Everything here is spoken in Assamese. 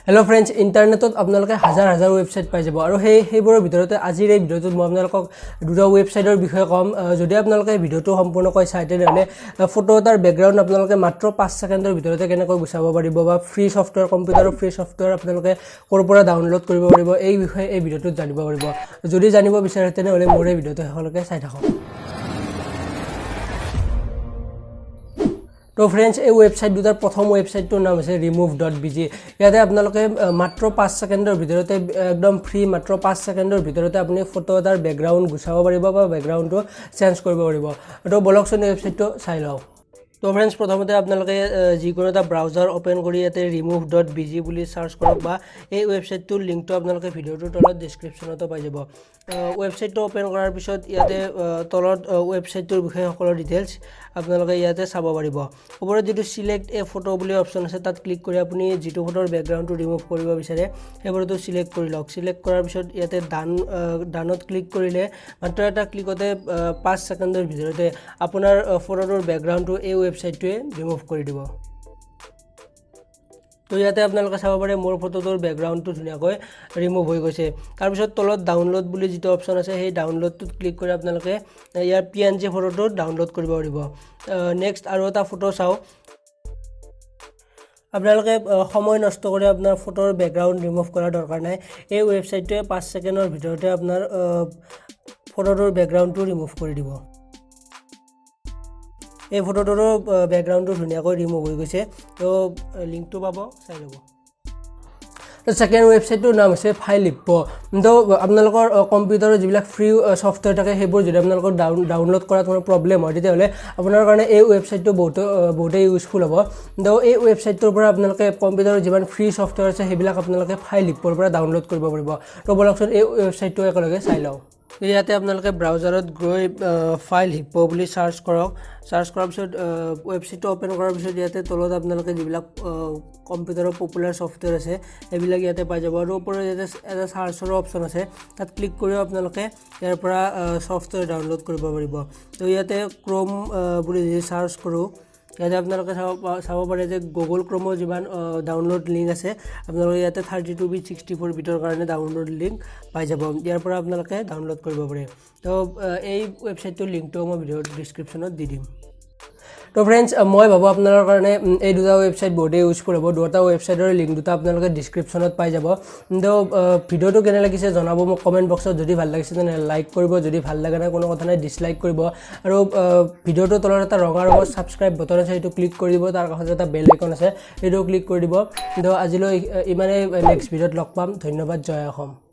Hello friends, internetot আপোনালোকে হাজাৰ হাজাৰ ওয়েবসাইট পাই যাব আৰু সেইবোৰৰ ভিতৰতে আজিৰ এই ভিডিওটোত মই আপোনালোকক দুটা ওয়েবসাইটৰ বিষয়ে কম যদি আপোনালোকে ভিডিওটো সম্পূৰ্ণকৈ চাই তেতিয়াহলে ফটো এটাৰ বেকগ্ৰাউণ্ড আপোনালোকে মাত্ৰ 5 সেকেন্ডৰ ভিতৰতে কেনেকৈ গুচাব পাৰিব বা ফ্ৰী সফটওয়্যাৰ কম্পিউটাৰৰ ফ্ৰী সফটওয়্যাৰ আপোনালোকে ক'ৰ পৰা ডাউনলোড কৰিব পাৰিব এই বিষয়ে এই ভিডিওটোত জানিব পাৰিব যদি জানিব বিচাৰে তেনেহলে মোৰ এই ভিডিওটো শেষলৈকে চাই থাকক तो फ्रेंड्स এই ওয়েবসাইট দুটাৰ প্ৰথম ওয়েবসাইটটোৰ নাম আছে remove.bg ইয়াতে আপোনালোকে মাত্ৰ 5 সেকেন্ডৰ ভিতৰতে একদম ফ্ৰী মাত্ৰ 5 সেকেন্ডৰ ভিতৰতে আপুনি ফটো এটাৰ বেকগ্ৰাউণ্ড গুচাব পাৰিব বা বেকগ্ৰাউণ্ডটো চেঞ্জ কৰিব পাৰিব তো বলকচোন ওয়েবসাইটটো চাই লও তো फ्रेंड्स প্ৰথমতে আপোনালোকে যিকোনো এটা ব্ৰাউজাৰ ওপেন কৰি ইয়াতে remove.bg বুলি সাৰ্চ কৰক বা এই ওয়েবসাইটটোৰ লিংকটো আপোনালোকে ভিডিওটোৰ তলত ডেসক্ৰিপচনতো পাই যাব ওয়েবসাইটটো ওপেন কৰাৰ পিছত ইয়াতে তলত ওয়েবসাইটটোৰ বিষয়ে সকলো ডিটেইলছ আপোনালোকে ইয়াতে চাব পাৰিব ওপৰত যেটো সিলেক্ট এ ফটো বুলি অপচন আছে তাত ক্লিক কৰি আপুনি যেটো ফটোৰ বেকগ্ৰাউণ্ডটো ৰিমুভ কৰিব বিচাৰে হেবৰটো সিলেক্ট কৰি লওক সিলেক্ট কৰাৰ পিছত ইয়াতে ডানত ক্লিক কৰিলে মাত্ৰ এটা ক্লিকতে 5 সেকেন্ডৰ ভিতৰতে আপোনাৰ ফটোৰ বেকগ্ৰাউণ্ডটো এই ওয়েবসাইটটোৱে ৰিমুভ কৰি দিব তো ইয়াতে আপোনালোকে চাব পাৰে মোৰ ফটোটোৰ বেকগ্ৰাউণ্ডটো ধুনিয়াকৈ ৰিমুভ হৈ গৈছে তাৰ পিছত তলত ডাউনলোড বুলি যেটো অপচন আছে সেই ডাউনলোডটোত ক্লিক কৰি আপোনালোকে ইয়াৰ png ফটোটো ডাউনলোড কৰিব পাৰিব নেক্সট আৰু এটা ফটো চাও আপোনালোকে সময় নষ্ট কৰি আপোনাৰ ফটোৰ বেকগ্ৰাউণ্ড ৰিমুভ কৰাৰ দৰকাৰ নাই এই ওয়েবসাইটটোৱে 5 সেকেন্ডৰ ভিতৰতে আপোনাৰ ফটোটোৰ বেকগ্ৰাউণ্ডটো ৰিমুভ কৰি দিব এই ফটোটোৰ বেকগ্ৰাউণ্ডটো ধুনিয়াকৈ ৰিমুভ হৈ গৈছে তো লিংকটো পাব চাই লব তো সেকেন্ড ওয়েবসাইটটোৰ নাম আছে ফাইলিপো তো আপোনালোকৰ কম্পিউটাৰৰ যিবিলাক ফ্ৰী সফটওয়্যাৰ থাকে সেইবোৰ যদি আপোনালোকৰ ডাউনলোড কৰাত কোনো প্ৰবলেম হয় তেতিয়াহলে আপোনাৰ কাৰণে এই ওয়েবসাইটটো বহুত ইউজফুল হ'ব তো এই ওয়েবসাইটটোৰ পৰা আপোনালোকে কম্পিউটাৰৰ যিমান ফ্ৰী সফটওয়্যাৰ আছে সেইবিলাক আপোনালোকে ফাইলিপোৰ পৰা ডাউনলোড কৰিব পাৰিব তো বলকচোন এই ওয়েবসাইটটো একেলগে চাই লও ইয়াতে আপোনালোকে ব্ৰাউজাৰত গৈ ফাইল হিপো বুলি সাৰ্চ কৰক সাৰ্চ কৰাৰ পিছত ওয়েবসাইটটো ওপেন কৰাৰ পিছত ইয়াতে তলত আপোনালোকে যিবিলাক কম্পিউটাৰৰ পপুলাৰ সফটওয়্যাৰ আছে এইবিলাক ইয়াতে পাই যাব আৰু ওপৰত ইয়াতে এটা সাৰ্চৰ অপচন আছে তাত ক্লিক কৰি আপোনালোকে ইয়াৰ পৰা সফটওয়্যাৰ ডাউনলোড কৰিব পাৰিব তো ইয়াতে ক্ৰোম বুলি সাৰ্চ কৰো ইয়াতে আপোনালোকে চাব পাৰে যে গুগল ক্ৰোমৰ যিমান ডাউনলোড লিংক আছে আপোনালোকে ইয়াতে 32 বিট 64 বিটৰ কাৰণে ডাউনলোড লিংক পাই যাব ইয়াৰ পৰা আপোনালোকে ডাউনলোড কৰিব পাৰে তো এই ওয়েবসাইটটোৰ লিংকটো মই ভিডিওৰ ডেসক্ৰিপচনত দি দিম তো फ्रेंड्स মই ভাবো আপোনাৰ কাৰণে এই দুটা ওয়েবসাইট বহুত ইউজফুল হ'ব দুটা ওয়েবসাইটৰ লিংক দুটা আপোনালোকে ডেসক্ৰিপচনত পাই যাব তো ভিডিওটো কেনে লাগিছে জনাব মোক কমেন্ট বক্সত যদি ভাল লাগিছে তেনে লাইক কৰিব যদি ভাল লাগা নাই কোনো কথা নাই ডিসলাইক কৰিব আৰু ভিডিওটো তলত এটা ৰঙা ৰঙৰ সাবস্ক্ৰাইব বটন আছে সেইটো ক্লিক কৰি দিব তাৰ কাষত এটা বেল আইকন আছে সেইটো ক্লিক কৰি দিব তো আজিলৈ ইমানে নেক্সট ভিডিওত লগ পাম ধন্যবাদ জয় অসম